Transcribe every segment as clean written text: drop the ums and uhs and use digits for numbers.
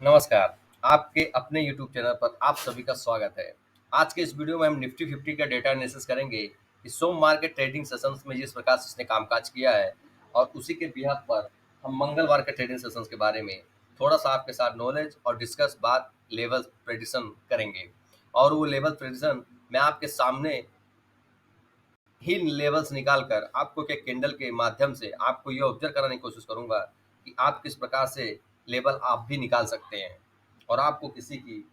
नमस्कार। आपके अपने यूट्यूब चैनल पर आप सभी का स्वागत है। आज के इस वीडियो में हम निफ्टी 50 का डेटा एनालिसिस करेंगे कि सोमवार के ट्रेडिंग सेशंस में जिस प्रकार से इसने कामकाज किया है और उसी के बिहाफ पर हम मंगलवार के ट्रेडिंग सेशंस के बारे में थोड़ा सा आपके साथ नॉलेज और डिस्कस बात लेवल प्रेडिक्शन करेंगे। और वो लेवल प्रेडिक्शन मैं आपके सामने ही लेवल्स निकाल कर आपको के कैंडल के माध्यम से आपको ये ऑब्जर्व कराने की कोशिश करूंगा कि आप किस प्रकार से लेवल आप भी निकाल सकते हैं और आपको किसी की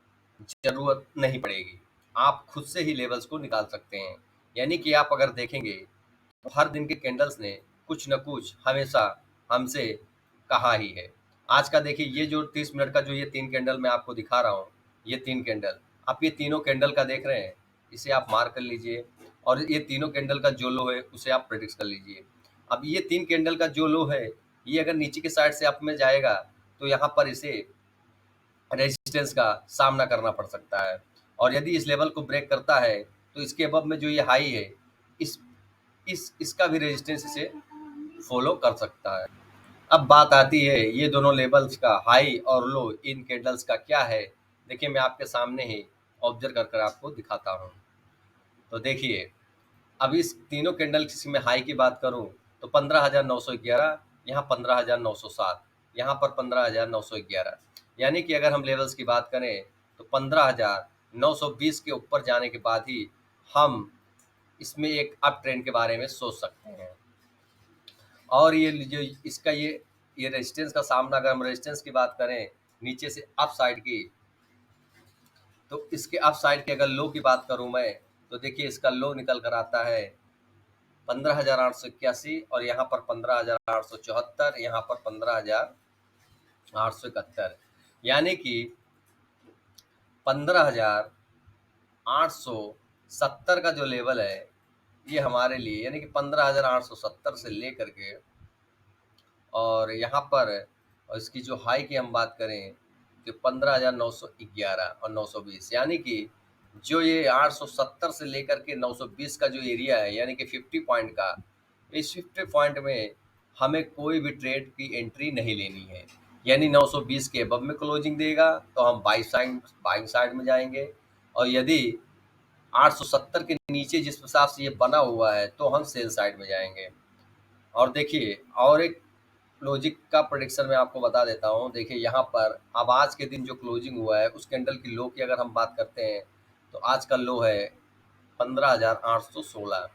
जरूरत नहीं पड़ेगी। आप खुद से ही लेवल्स को निकाल सकते हैं। यानी कि आप अगर देखेंगे तो हर दिन के कैंडल्स ने कुछ न कुछ हमेशा हमसे कहा ही है। आज का देखिए, ये जो 30 मिनट का जो ये तीन कैंडल मैं आपको दिखा रहा हूँ, ये तीन कैंडल आप ये तीनों कैंडल का देख रहे हैं, इसे आप मार्क कर लीजिए और ये तीनों कैंडल का जो लो है उसे आप प्रेडिक्ट कर लीजिए। अब ये तीन कैंडल का जो लो है, ये अगर नीचे की साइड से अप में जाएगा तो यहाँ पर इसे रेजिस्टेंस का सामना करना पड़ सकता है और यदि इस लेवल को ब्रेक करता है तो इसके अबव में जो ये हाई है, इस इसका भी रेजिस्टेंस इसे फॉलो कर सकता है। अब बात आती है ये दोनों लेवल्स का, हाई और लो, इन कैंडल्स का क्या है। देखिए, मैं आपके सामने ही ऑब्जर्व कर आपको दिखाता हूँ। तो देखिए, अब इस तीनों कैंडल में हाई की बात करूं तो 15,911, यहाँ 15,907, यहाँ पर 15,911। यानी कि अगर हम लेवल्स की बात करें तो 15,920 के ऊपर जाने के बाद ही हम इसमें एक अप ट्रेंड के बारे में सोच सकते हैं। और ये जो इसका ये रेजिस्टेंस का सामना, अगर हम रेजिस्टेंस की बात करें नीचे से अप साइड की, तो इसके अप साइड के अगर लो की बात करूं मैं, तो देखिए इसका लो निकल कर आता है 15,881 और यहाँ पर 15,874, यहाँ पर 15,871। यानी कि 15,870 का जो लेवल है ये हमारे लिए, यानी कि 15,870 से लेकर के और यहाँ पर, और इसकी जो हाई की हम बात करें तो 15,911 और 920, यानी कि जो ये 870 से लेकर के 920 का जो एरिया है, यानी कि 50 पॉइंट का, इस 50 पॉइंट में हमें कोई भी ट्रेड की एंट्री नहीं लेनी है। यानी 920 के अबव में क्लोजिंग देगा तो हम बाइंग साइड में जाएंगे और यदि 870 के नीचे जिस हिसाब से ये बना हुआ है तो हम सेल साइड में जाएंगे। और देखिए, और एक लॉजिक का प्रेडिक्शन मैं आपको बता देता हूँ। देखिए यहाँ पर अब आज के दिन जो क्लोजिंग हुआ है उस कैंडल की लो की अगर हम बात करते हैं तो आज का लो है 15,816,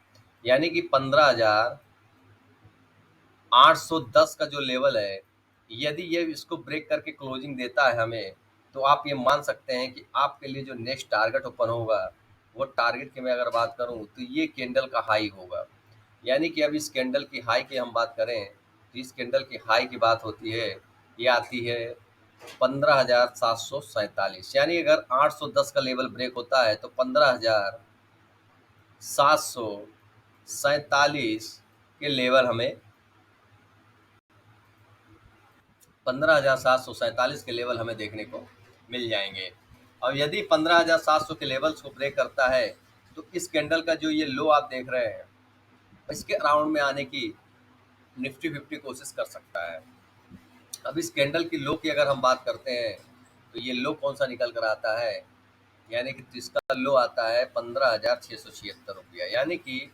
यानी कि 15,810 का जो लेवल है, यदि ये इसको ब्रेक करके क्लोजिंग देता है हमें, तो आप ये मान सकते हैं कि आपके लिए जो नेक्स्ट टारगेट ओपन होगा, वो टारगेट की मैं अगर बात करूं तो ये कैंडल का हाई होगा। यानी कि अब इस कैंडल की हाई की हम बात करें तो इस कैंडल की हाई की बात होती है, ये आती है 15,747। यानी अगर 810 का लेवल ब्रेक होता है तो 15,747 के लेवल हमें 15,747 के लेवल हमें देखने को मिल जाएंगे। और यदि 15,700 के लेवल्स को ब्रेक करता है तो इस कैंडल का जो ये लो आप देख रहे हैं, इसके अराउंड में आने की निफ्टी 50 कोशिश कर सकता है। अब इस कैंडल की लो की अगर हम बात करते हैं तो ये लो कौन सा निकल कर आता है, यानी कि इसका लो आता है 15,676 रुपया। यानी कि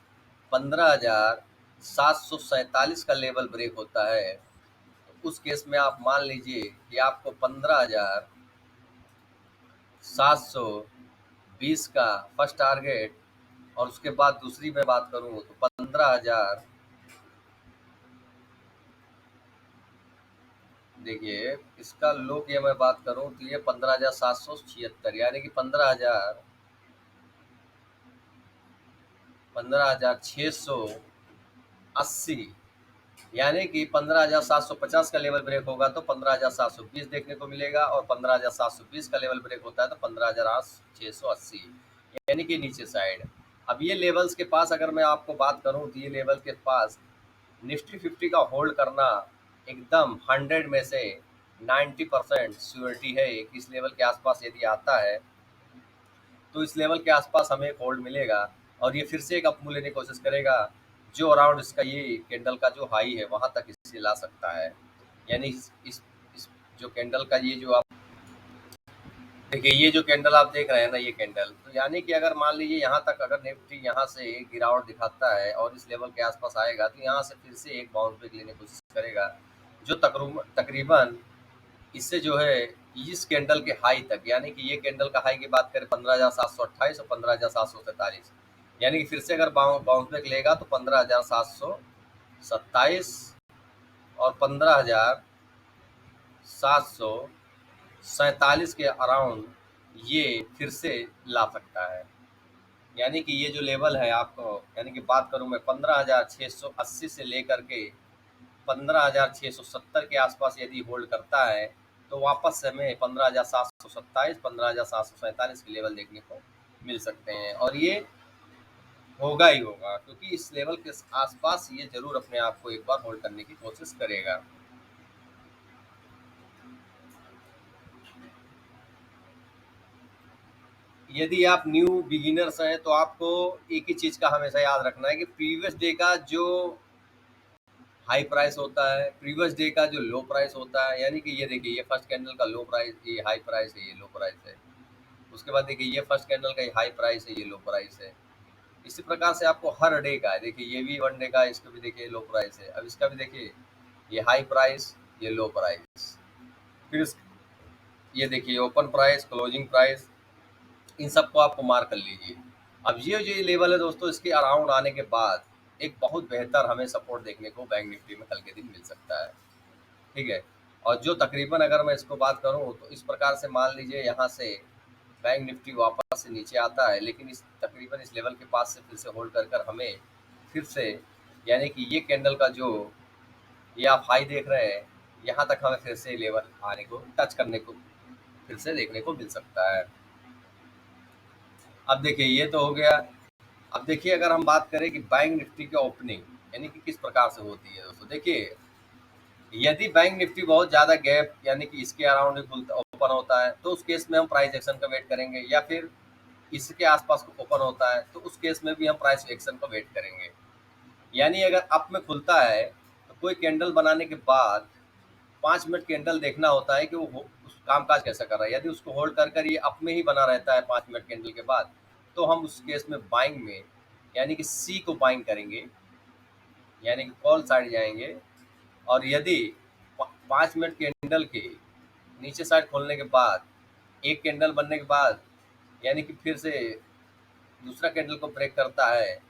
15,747 का लेवल ब्रेक होता है तो उस केस में आप मान लीजिए कि आपको 15,720 का फर्स्ट टारगेट, और उसके बाद दूसरी मैं बात करूं तो 15,000, देखिए इसका लो की मैं बात करूं तो ये 15,776, यानी कि 15,680, यानी कि 15,750 का लेवल ब्रेक होगा तो 15,720 देखने को मिलेगा और 15,720 का लेवल ब्रेक होता है तो 15,680, यानी कि नीचे साइड। अब ये लेवल्स के पास अगर मैं आपको बात करूं तो ये लेवल के पास निफ्टी 50 का होल्ड करना एकदम 100 में से 90% श्योरिटी है कि इस लेवल के आसपास यदि आता है तो इस लेवल के आसपास हमें एक होल्ड मिलेगा और ये फिर से एक अपमूव लेने की कोशिश करेगा जो अराउंड इसका ये कैंडल का जो हाई है वहां तक इसे ला सकता है। यानी इस जो कैंडल का ये जो आप देखिए ये जो कैंडल आप देख रहे हैं ना, ये कैंडल, तो यानी कि अगर मान लीजिए यहाँ तक अगर निफ्टी यहाँ से गिरावट दिखाता है और इस लेवल के आसपास आएगा, तो यहाँ से फिर से एक बाउंस बैक लेने की कोशिश करेगा, जो तकरीबन इससे जो है इस कैंडल के हाई तक, यानी कि ये कैंडल का हाई की बात करें 15,728 और 15,747, यानी कि फिर से अगर बाउंस बैक लेगा तो 15,727 और 15,747 के अराउंड ये फिर से ला सकता है। यानी कि ये जो लेवल है आपको, यानी कि बात करूं मैं 15,680 से लेकर के 15,670 के आसपास यदि होल्ड करता है, तो वापस से हमें 15,727 15,747 के लेवल देखने को मिल सकते हैं, और ये होगा ही होगा, क्योंकि इस लेवल के आसपास ये जरूर अपने आप को एक बार होल्ड करने की कोशिश करेगा। यदि आप न्यू बिगिनर्स हैं तो आपको एक ही चीज़ का हमेशा याद रखना है कि प्रीवियस डे का जो हाई प्राइस होता है, प्रीवियस डे का जो लो प्राइस होता है, यानी कि ये देखिए ये फर्स्ट कैंडल का लो प्राइस, ये हाई प्राइस है, ये लो प्राइस है। उसके बाद देखिए ये फर्स्ट कैंडल का ये हाई प्राइस है, ये लो प्राइस है। इसी प्रकार से आपको हर डे का है, देखिए ये भी वन डे का है, इसका भी देखिए लो प्राइस है। अब इसका भी देखिए ये हाई प्राइस, ये लो प्राइस, फिर ये देखिए ओपन प्राइस, क्लोजिंग प्राइस, इन सबको आपको मार्क कर लीजिए। अब ये जो लेवल है दोस्तों, इसके अराउंड आने के बाद एक बहुत बेहतर हमें सपोर्ट देखने को बैंक निफ्टी में कल के दिन मिल सकता है, ठीक है। और जो तकरीबन अगर मैं इसको बात करूं तो इस प्रकार से मान लीजिए यहाँ से बैंक निफ्टी वापस से नीचे आता है, लेकिन इस तकरीबन इस लेवल के पास से फिर से होल्ड कर कर हमें फिर से, यानी कि ये कैंडल का जो ये आप हाई देख रहे हैं, यहाँ तक हमें फिर से लेवल आने को, टच करने को फिर से देखने को मिल सकता है। अब देखिए ये तो हो गया। अब देखिए अगर हम बात करें कि बैंक निफ्टी की ओपनिंग यानी कि किस प्रकार से होती है दोस्तों, देखिए यदि बैंक निफ्टी बहुत ज़्यादा गैप यानी कि इसके अराउंड ओपन होता है, तो उस केस में हम प्राइस एक्शन का वेट करेंगे, या फिर इसके आसपास ओपन होता है तो उस केस में भी हम प्राइस एक्शन का वेट करेंगे। यानी अगर अप में खुलता है तो कोई कैंडल बनाने के बाद 5 मिनट कैंडल देखना होता है कि वो उस काम काज कैसा कर रहा है। यदि उसको होल्ड कर कर ये अप में ही बना रहता है 5 मिनट कैंडल के बाद, तो हम उस केस में बाइंग में यानी कि सी को बाइंग करेंगे, यानी कि कॉल साइड जाएंगे। और यदि 5 मिनट कैंडल के नीचे साइड खोलने के बाद एक कैंडल बनने के बाद यानी कि फिर से दूसरा कैंडल को ब्रेक करता है,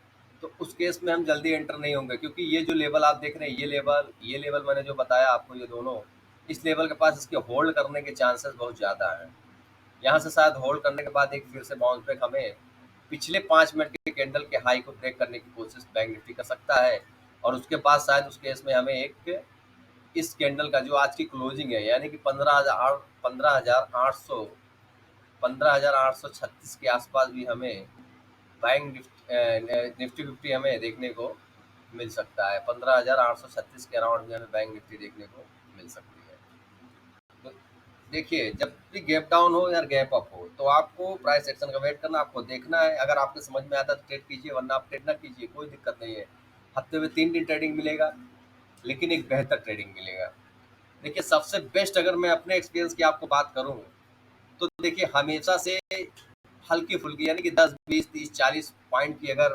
तो उस केस में हम जल्दी एंटर नहीं होंगे, क्योंकि ये जो लेवल आप देख रहे हैं, ये लेवल मैंने जो बताया आपको, ये दोनों इस लेवल के पास इसके होल्ड करने के चांसेस बहुत ज़्यादा हैं। यहाँ से शायद होल्ड करने के बाद एक फिर से बाउंस बैक हमें पिछले 5 मिनट के कैंडल के हाई को ब्रेक करने की कोशिश बैंक निफ्टी कर सकता है, और उसके बाद शायद उस केस में हमें एक इस कैंडल का जो आज की क्लोजिंग है, यानी कि 15,836 के आसपास भी हमें बैंक निफ्टी 50 हमें देखने को मिल सकता है। 15,836 के अराउंड भी हमें बैंक निफ्टी देखने को मिल सकती है। तो देखिए जब भी गैप डाउन हो या गैप अप हो, तो आपको प्राइस एक्शन का वेट करना, आपको देखना है। अगर आपके समझ में आता है तो ट्रेड कीजिए, वरना आप ट्रेड ना कीजिए, कोई दिक्कत नहीं है। हफ्ते में 3 दिन ट्रेडिंग मिलेगा, लेकिन एक बेहतर ट्रेडिंग मिलेगा। देखिए सबसे बेस्ट अगर मैं अपने एक्सपीरियंस की आपको बात करूँ, तो देखिए हमेशा से हल्की फुल्की यानी कि 10 20 30 40 पॉइंट की अगर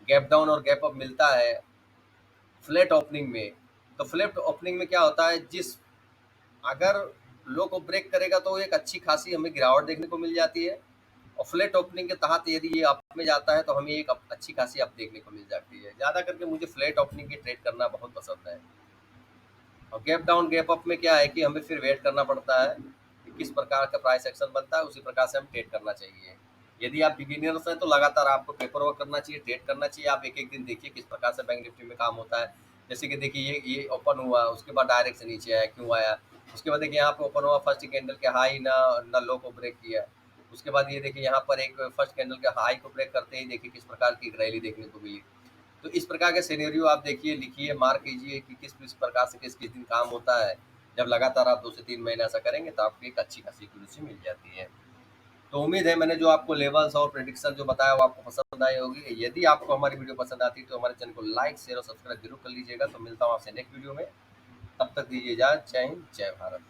गैप डाउन और गैप अप मिलता है फ्लैट ओपनिंग में, तो फ्लैट ओपनिंग में क्या होता है, जिस अगर लो को ब्रेक करेगा तो एक अच्छी खासी हमें गिरावट देखने को मिल जाती है, और फ्लैट ओपनिंग के तहत यदि ये अप में जाता है तो हमें एक अच्छी खासी अप देखने को मिल जाती है। ज़्यादा करके मुझे फ्लैट ओपनिंग की ट्रेड करना बहुत पसंद है। और गैप डाउन गैप अप में क्या है कि हमें फिर वेट करना पड़ता है कि किस प्रकार का प्राइस एक्शन बनता है, उसी प्रकार से हम ट्रेड करना चाहिए। यदि आप बिगिनर्स हैं तो लगातार आपको पेपर वर्क करना चाहिए, ट्रेड करना चाहिए। आप एक एक दिन देखिए किस प्रकार से बैंक निफ्टी में काम होता है। जैसे कि देखिए ये ओपन हुआ, उसके बाद डायरेक्ट से नीचे आया, क्यों आया। उसके बाद देखिए यहाँ पे ओपन हुआ, फर्स्ट कैंडल के हाई ना लो को ब्रेक किया। उसके बाद ये देखिए यहाँ पर एक फर्स्ट कैंडल के हाई को ब्रेक करते ही देखिए किस प्रकार की एक रैली देखने को मिली। तो इस प्रकार के सिनेरियो आप देखिए, लिखिए, मार्क कीजिए कि किस किस प्रकार से किस किस दिन काम होता है। जब लगातार आप 2 से 3 महीने ऐसा करेंगे तो आपको एक अच्छी खासी एक्यूरेसी मिल जाती है। तो उम्मीद है मैंने जो आपको लेवल्स और प्रेडिक्शन जो बताया वो आपको पसंद आई होगी। यदि आपको हमारी वीडियो पसंद आती है तो हमारे चैनल को लाइक शेयर और सब्सक्राइब जरूर कर लीजिएगा। तो मिलता हूँ आपसे नेक्स्ट वीडियो में, तब तक दीजिए इजाज़त। जय हिंद, जय भारत।